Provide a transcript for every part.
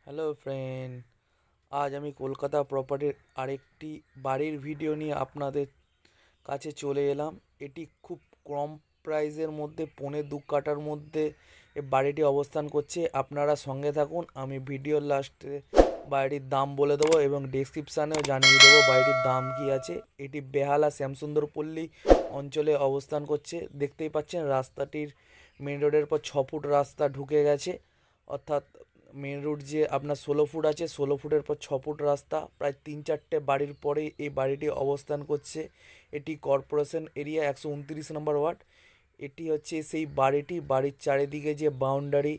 Hello friend, আজ আমি কলকাতা প্রপার্টির আরেকটি বাড়ির ভিডিও নিয়ে আপনাদের কাছে চলে এলাম। এটি খুব কম প্রাইসের মধ্যে 1.25 কাঠার মধ্যে এই বাড়িটি অবস্থান করছে। আপনারা সঙ্গে থাকুন, আমি ভিডিওর লাস্টে বাড়িটির দাম বলে দেবো এবং ডেসক্রিপশানেও জানিয়ে দেবো বাড়িটির দাম কী আছে। এটি বেহালা শ্যামসুন্দরপল্লী অঞ্চলে অবস্থান করছে। দেখতেই পাচ্ছেন রাস্তাটির মেন রোডের পর 6 ফুট রাস্তা ঢুকে গেছে, অর্থাৎ মেন রোড যে আপনার 16 ফুট আছে, 16 ফুটের পর 6 ফুট রাস্তা। প্রায় 3-4টে বাড়ির পরে এই বাড়িটি অবস্থান করছে। এটি কর্পোরেশন এরিয়া 129 নম্বর ওয়ার্ড। এটি হচ্ছে সেই বাড়িটি। বাড়ির চারিদিকে যে বাউন্ডারি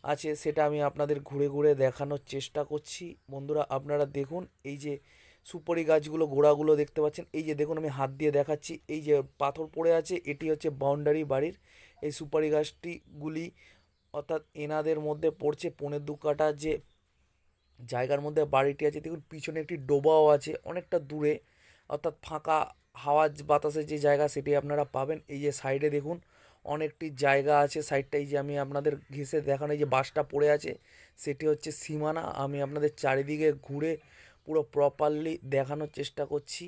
আছে সেটা আমি আপনাদের ঘুরে ঘুরে দেখানোর চেষ্টা করছি। বন্ধুরা আপনারা দেখুন, এই যে সুপারি গাছগুলো গোড়াগুলো দেখতে পাচ্ছেন, এই যে দেখুন আমি হাত দিয়ে দেখাচ্ছি, এই যে পাথর পড়ে আছে এটি হচ্ছে বাউন্ডারি বাড়ির। এই সুপারি গাছটিগুলি অর্থাৎ এনাদের মধ্যে পড়ছে 1.25 কাঠা যে জায়গার মধ্যে বাড়িটি আছে। দেখুন পিছনে একটি ডোবাও আছে অনেকটা দূরে, অর্থাৎ ফাঁকা হাওয়া বাতাসের যে জায়গা সেটি আপনারা পাবেন। এই যে সাইডে দেখুন অনেকটি জায়গা আছে, সাইডটা এই যে আমি আপনাদের ঘেঁষে দেখানো, এই যে বাসটা পড়ে আছে সেটি হচ্ছে সীমানা। আমি আপনাদের চারিদিকে ঘুরে পুরো প্রপারলি দেখানোর চেষ্টা করছি।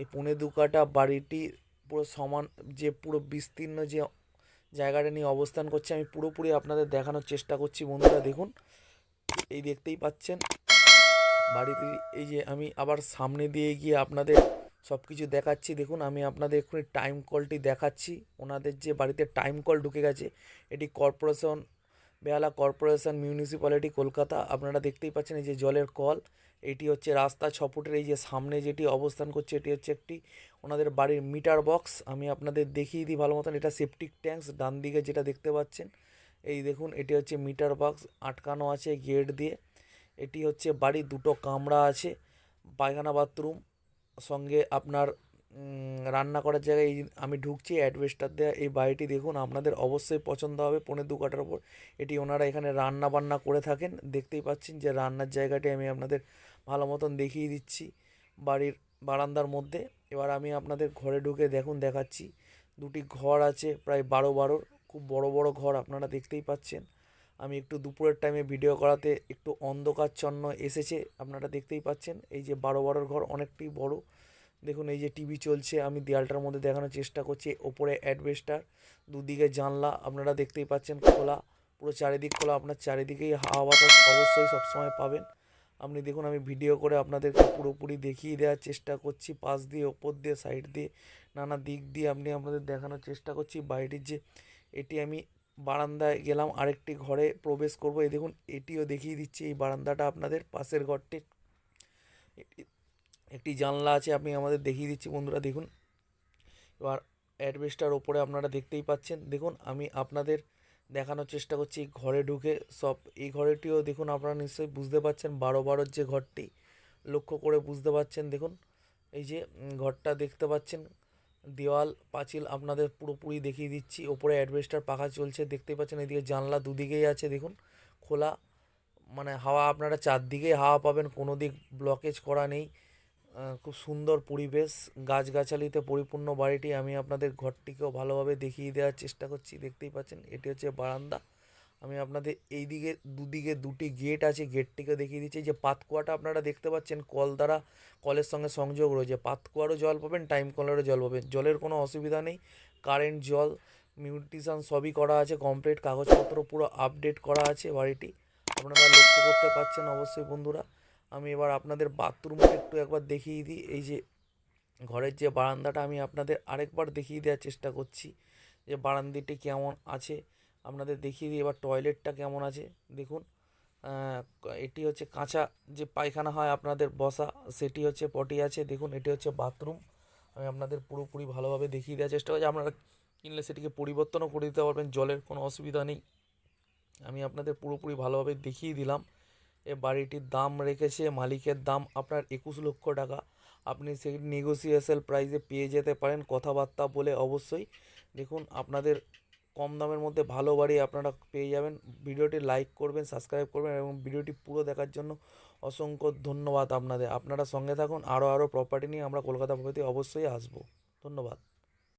এই 1.25 কাঠা বাড়িটি পুরো সমান যে পুরো বিস্তীর্ণ যে জায়গাটা নিয়ে অবস্থান করছে আমি পুরোপুরি আপনাদের দেখানোর চেষ্টা করছি। বন্ধুরা দেখুন, এই দেখতেই পাচ্ছেন বাড়িটি। এই যে আমি আবার সামনে দিয়ে গিয়ে আপনাদের সব কিছু দেখাচ্ছি। দেখুন আমি আপনাদের এক্ষুনি টাইম কলটি দেখাচ্ছি। ওনাদের যে বাড়িতে টাইম কল ঢুকে গেছে, এটি কর্পোরেশন বেহালা কর্পোরেশন মিউনিসিপ্যালিটি কলকাতা। আপনারা দেখতেই পাচ্ছেন এই যে জলের কল। এটি হচ্ছে রাস্তা 6 ফুটের। এই যে সামনে যেটি অবস্থান করছে এটি হচ্ছে একটি ওনাদের বাড়ির মিটার বক্স। আমি আপনাদের দেখিয়ে দিই ভালো মতন। এটা সেপটিক ট্যাঙ্কস ডান দিকে যেটা দেখতে পাচ্ছেন, এই দেখুন এটি হচ্ছে মিটার বক্স, আটকানো আছে গেট দিয়ে। এটি হচ্ছে বাড়ির 2টো কামরা আছে, পায়খানা বাথরুম, সঙ্গে আপনার রান্না করার জায়গায়। এই আমি ঢুকছি অ্যাডভেস্টার দেওয়া এই বাড়িটি দেখুন, আপনাদের অবশ্যই পছন্দ হবে। 1.25 কাঠার ওপর এটি ওনারা এখানে রান্না বান্না করে থাকেন। দেখতেই পাচ্ছেন যে রান্নার জায়গাটি আমি আপনাদের ভালো মতন দেখিয়ে দিচ্ছি বাড়ির বারান্দার মধ্যে। এবার আমি আপনাদের ঘরে ঢুকে দেখুন দেখাচ্ছি। দুটি ঘর আছে প্রায় 12-12, খুব বড় বড় ঘর আপনারা দেখতেই পাচ্ছেন। আমি একটু দুপুরের টাইমে ভিডিও করাতে একটু অন্ধকারচ্ছন্ন এসেছে, আপনারা দেখতেই পাচ্ছেন। এই যে 12-12 ঘর অনেকটি বড়। দেখুন এই যে টিভি চলছে, আমি দেয়ালটার মধ্যে দেখানোর চেষ্টা করছি। ওপরে অ্যাডভেস্টার, দুদিকে জানলা আপনারা দেখতেই পাচ্ছেন খোলা, পুরো চারিদিক খোলা। আপনার চারিদিকেই হাওয়া বাতাস অবশ্যই সবসময় পাবেন। আপনি দেখুন আমি ভিডিও করে আপনাদেরকে পুরোপুরি দেখিয়ে দেওয়ার চেষ্টা করছি, পাশ দিয়ে ওপর দিয়ে সাইড দিয়ে নানা দিক দিয়ে আপনি আপনাদের দেখানোর চেষ্টা করছি বাড়িটির যে। এটি আমি বারান্দায় গেলাম, আরেকটি ঘরে প্রবেশ করব। এই দেখুন এটিও দেখিয়ে দিচ্ছি, এই বারান্দাটা আপনাদের পাশের ঘরটির একটি জানলা আছে, আমি আমাদের দেখিয়ে দিচ্ছি। বন্ধুরা দেখুন এবার অ্যাডভেস্টার ওপরে আপনারা দেখতেই পাচ্ছেন। দেখুন আমি আপনাদের দেখানোর চেষ্টা করছি ঘরে ঢুকে সব। এই ঘরেটিও দেখুন আপনারা নিশ্চয়ই বুঝতে পারছেন, 12-12 যে ঘরটি লক্ষ্য করে বুঝতে পারছেন। দেখুন এই যে ঘরটা দেখতে পাচ্ছেন, দেওয়াল পাঁচিল আপনাদের পুরোপুরি দেখিয়ে দিচ্ছি। ওপরে অ্যাডভেস্টার পাখা চলছে দেখতেই পাচ্ছেন। এদিকে জানলা দুদিকেই আছে দেখুন খোলা, মানে হাওয়া আপনারা চারদিকেই হাওয়া পাবেন, কোনো দিক ব্লকেজ করা নেই। খুব সুন্দর পরিবেশ, গাছগাছালিতে পরিপূর্ণ বাড়িটি। আমি আপনাদের ঘরটিকেও ভালোভাবে দেখিয়ে দেওয়ার চেষ্টা করছি। দেখতেই পাচ্ছেন এটি হচ্ছে বারান্দা। আমি আপনাদের এই দিকে দুদিকে দুটি গেট আছে, গেটটিকে দেখিয়ে দিচ্ছি। যে পাতকুয়াটা আপনারা দেখতে পাচ্ছেন কল দ্বারা, কলের সঙ্গে সংযোগ রয়েছে। পাতকুয়ারও জল পাবেন, টাইম কলেরও জল পাবেন, জলের কোনো অসুবিধা নেই। কারেন্ট জল মিউটিশন সবই করা আছে কমপ্লিট, কাগজপত্র পুরো আপডেট করা আছে বাড়িটি। আপনারা লক্ষ্য করতে পারছেন অবশ্যই বন্ধুরা। আমি এবার আপনাদের বাথরুমটা একটু একবার দেখিয়ে দিই। এই যে ঘরের যে বারান্দাটা আমি আপনাদের আরেকবার দেখিয়ে দেওয়ার চেষ্টা করছি যে বারান্দাটি কেমন আছে আপনাদের দেখিয়ে দিই। এবার টয়লেটটা কেমন আছে দেখুন। এটি হচ্ছে কাঁচা যে পায়খানা হয় আপনাদের বসা, সেটি হচ্ছে পটি আছে। দেখুন এটি হচ্ছে বাথরুম। আমি আপনাদের পুরোপুরি ভালোভাবে দেখিয়ে দেওয়ার চেষ্টা করছি। আপনারা কিনলে সেটিকে পরিবর্তনও করে দিতে পারবেন, জলের কোনো অসুবিধা নেই। আমি আপনাদের পুরোপুরি ভালোভাবে দেখিয়ে দিলাম। এ বাড়িটির দাম রেখেছে মালিকের দাম আপনার 21 লক্ষ টাকা। আপনি সেই নেগোসিয়েশন প্রাইসে পেয়ে যেতে পারেন কথাবার্তা বলে অবশ্যই। দেখুন আপনাদের কম দামের মধ্যে ভালো বাড়ি আপনারা পেয়ে যাবেন। ভিডিওটি লাইক করবেন, সাবস্ক্রাইব করবেন এবং ভিডিওটি পুরো দেখার জন্য অসংখ্য ধন্যবাদ আপনাদের। আপনারা সঙ্গে থাকুন, আরও প্রপার্টি নিয়ে আমরা কলকাতা প্রপার্টি অবশ্যই আসবো। ধন্যবাদ।